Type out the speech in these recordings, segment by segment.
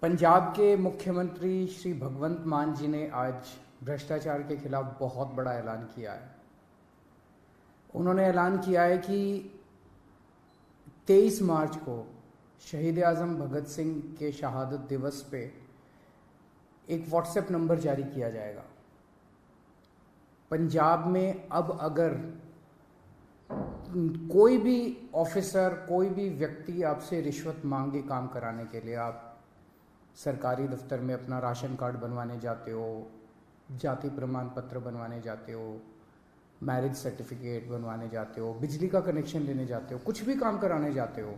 पंजाब के मुख्यमंत्री श्री भगवंत मान जी ने आज भ्रष्टाचार के खिलाफ बहुत बड़ा ऐलान किया है। उन्होंने ऐलान किया है कि 23 मार्च को शहीद आज़म भगत सिंह के शहादत दिवस पे एक व्हाट्सएप नंबर जारी किया जाएगा। पंजाब में अब अगर कोई भी ऑफिसर, कोई भी व्यक्ति आपसे रिश्वत मांगे काम कराने के लिए, आप सरकारी दफ्तर में अपना राशन कार्ड बनवाने जाते हो, जाति प्रमाण पत्र बनवाने जाते हो, मैरिज सर्टिफिकेट बनवाने जाते हो, बिजली का कनेक्शन लेने जाते हो, कुछ भी काम कराने जाते हो,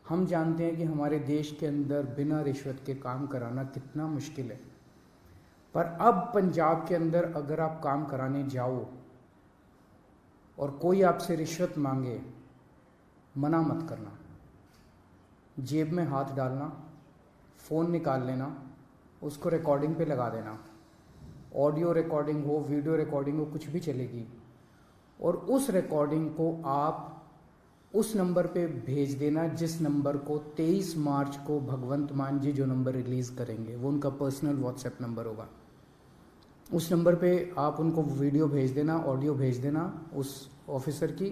हम जानते हैं कि हमारे देश के अंदर बिना रिश्वत के काम कराना कितना मुश्किल है। पर अब पंजाब के अंदर अगर आप काम कराने जाओ और कोई आपसे रिश्वत मांगे, मना मत करना। जेब में हाथ डालना, फ़ोन निकाल लेना, उसको रिकॉर्डिंग पे लगा देना। ऑडियो रिकॉर्डिंग हो, वीडियो रिकॉर्डिंग हो, कुछ भी चलेगी। और उस रिकॉर्डिंग को आप उस नंबर पे भेज देना जिस नंबर को 23 मार्च को भगवंत मान जी जो नंबर रिलीज़ करेंगे, वो उनका पर्सनल व्हाट्सएप नंबर होगा। उस नंबर पे आप उनको वीडियो भेज देना, ऑडियो भेज देना उस ऑफिसर की,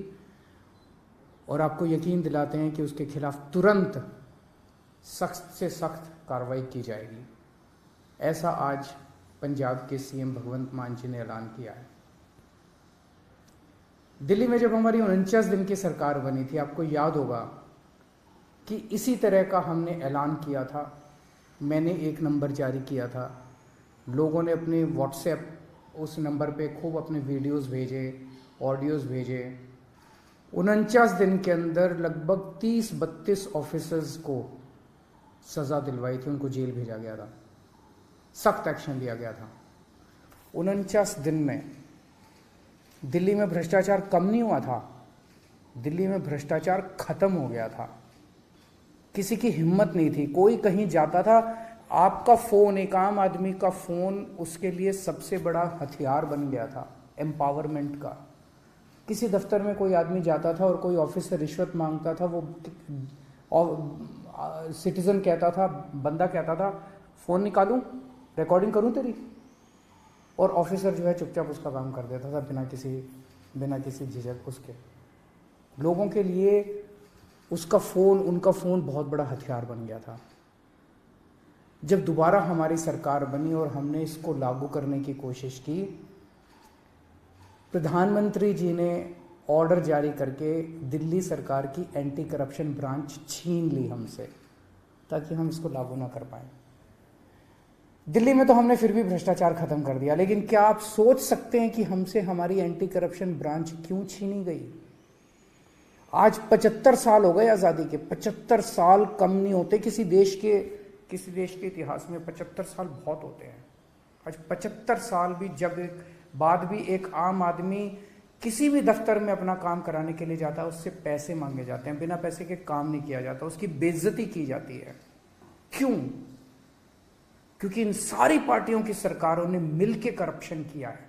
और आपको यकीन दिलाते हैं कि उसके खिलाफ तुरंत सख्त से सख्त कार्रवाई की जाएगी। ऐसा आज पंजाब के सीएम भगवंत मान जी ने ऐलान किया है। दिल्ली में जब हमारी 49 दिन की सरकार बनी थी, आपको याद होगा कि इसी तरह का हमने ऐलान किया था। मैंने एक नंबर जारी किया था, लोगों ने अपने व्हाट्सएप उस नंबर पे खूब अपने वीडियोस भेजे, ऑडियोज़ भेजे। 49 दिन के अंदर लगभग 30-32 ऑफिसर्स को सज़ा दिलवाई थी, उनको जेल भेजा गया था, सख्त एक्शन लिया गया था। 49 दिन में दिल्ली में भ्रष्टाचार कम नहीं हुआ था, दिल्ली में भ्रष्टाचार खत्म हो गया था। किसी की हिम्मत नहीं थी, कोई कहीं जाता था, आपका फ़ोन, एक आम आदमी का फ़ोन उसके लिए सबसे बड़ा हथियार बन गया था एम्पावरमेंट का। किसी दफ्तर में कोई आदमी जाता था और कोई ऑफिसर रिश्वत मांगता था, वो सिटीजन कहता था, बंदा कहता था, फ़ोन निकालूं, रिकॉर्डिंग करूं तेरी, और ऑफिसर जो है चुपचाप उसका काम कर देता था बिना किसी झिझक उसके। लोगों के लिए उनका फ़ोन बहुत बड़ा हथियार बन गया था। जब दोबारा हमारी सरकार बनी और हमने इसको लागू करने की कोशिश की, प्रधानमंत्री जी ने ऑर्डर जारी करके दिल्ली सरकार की एंटी करप्शन ब्रांच छीन ली हमसे, ताकि हम इसको लागू ना कर पाए। दिल्ली में तो हमने फिर भी भ्रष्टाचार खत्म कर दिया, लेकिन क्या आप सोच सकते हैं कि हमसे हमारी एंटी करप्शन ब्रांच क्यों छीनी गई? आज 75 साल हो गए आज़ादी के। 75 साल कम नहीं होते किसी देश के इतिहास में। 75 साल बहुत होते हैं। आज 75 साल भी बाद भी एक आम आदमी किसी भी दफ्तर में अपना काम कराने के लिए जाता है, उससे पैसे मांगे जाते हैं, बिना पैसे के काम नहीं किया जाता, उसकी बेइज्जती की जाती है। क्यों? क्योंकि इन सारी पार्टियों की सरकारों ने मिलकर करप्शन किया है।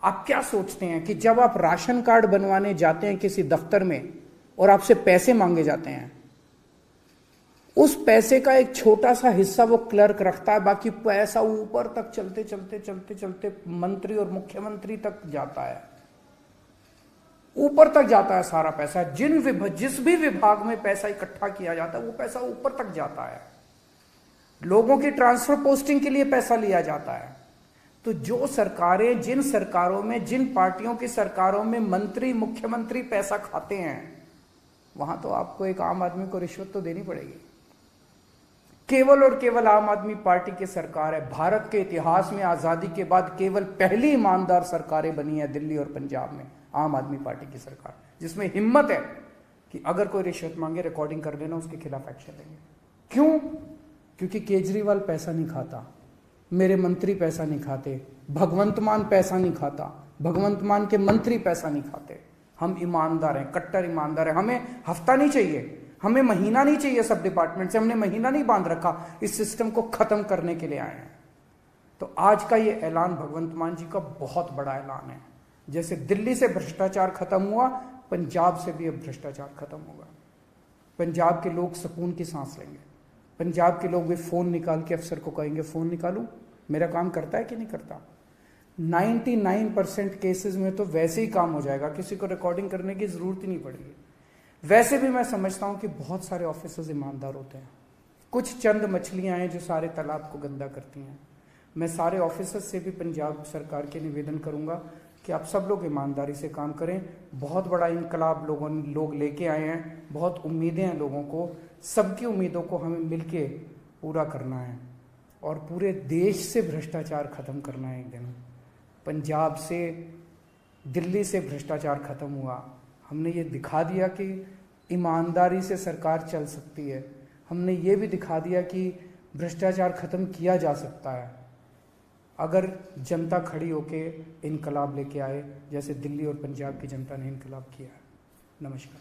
आप क्या सोचते हैं कि जब आप राशन कार्ड बनवाने जाते हैं किसी दफ्तर में और आपसे पैसे मांगे जाते हैं, उस पैसे का एक छोटा सा हिस्सा वो क्लर्क रखता है, बाकी पैसा ऊपर तक चलते मंत्री और मुख्यमंत्री तक जाता है, ऊपर तक जाता है सारा पैसा। जिस भी विभाग में पैसा इकट्ठा किया जाता है, वो पैसा ऊपर तक जाता है। लोगों की ट्रांसफर पोस्टिंग के लिए पैसा लिया जाता है। तो जो सरकारें, जिन सरकारों में, जिन पार्टियों की सरकारों में मंत्री, मुख्यमंत्री पैसा खाते हैं, वहां तो आपको एक आम आदमी को रिश्वत तो देनी पड़ेगी। केवल और केवल आम आदमी पार्टी की सरकार है। भारत के इतिहास में आजादी के बाद केवल पहली ईमानदार सरकारें बनी है दिल्ली और पंजाब में, आम आदमी पार्टी की सरकार, जिसमें हिम्मत है कि अगर कोई रिश्वत मांगे, रिकॉर्डिंग कर देना, उसके खिलाफ एक्शन लेंगे। क्यों? क्योंकि केजरीवाल पैसा नहीं खाता, मेरे मंत्री पैसा नहीं खाते, भगवंत मान पैसा नहीं खाता, भगवंत मान के मंत्री पैसा नहीं खाते। हम ईमानदार हैं, कट्टर ईमानदार हैं। हमें हफ्ता नहीं चाहिए, हमें महीना नहीं चाहिए सब डिपार्टमेंट से। हमने महीना नहीं बांध रखा, इस सिस्टम को खत्म करने के लिए आए हैं। तो आज का ये ऐलान भगवंत मान जी का बहुत बड़ा ऐलान है। जैसे दिल्ली से भ्रष्टाचार खत्म हुआ, पंजाब से भी अब भ्रष्टाचार खत्म होगा। पंजाब के लोग सुकून की सांस लेंगे। पंजाब के लोग भी फ़ोन निकाल के अफसर को कहेंगे फ़ोन निकालूं, मेरा काम करता है कि नहीं करता। 99% केसेस में तो वैसे ही काम हो जाएगा, किसी को रिकॉर्डिंग करने की ज़रूरत ही नहीं पड़ेगी। वैसे भी मैं समझता हूं कि बहुत सारे ऑफिसर्स ईमानदार होते हैं, कुछ चंद मछलियां हैं जो सारे तालाब को गंदा करती हैं। मैं सारे ऑफिसर्स से भी पंजाब सरकार के निवेदन करूंगा कि आप सब लोग ईमानदारी से काम करें। बहुत बड़ा इनकलाब लोग लेके आए हैं, बहुत उम्मीदें हैं लोगों को, सबकी उम्मीदों को हमें मिलके पूरा करना है और पूरे देश से भ्रष्टाचार खत्म करना है। एक दिन पंजाब से, दिल्ली से भ्रष्टाचार खत्म हुआ, हमने ये दिखा दिया कि ईमानदारी से सरकार चल सकती है। हमने ये भी दिखा दिया कि भ्रष्टाचार खत्म किया जा सकता है अगर जनता खड़ी होके इनकलाब लेके आए, जैसे दिल्ली और पंजाब की जनता ने इनकलाब किया है। नमस्कार।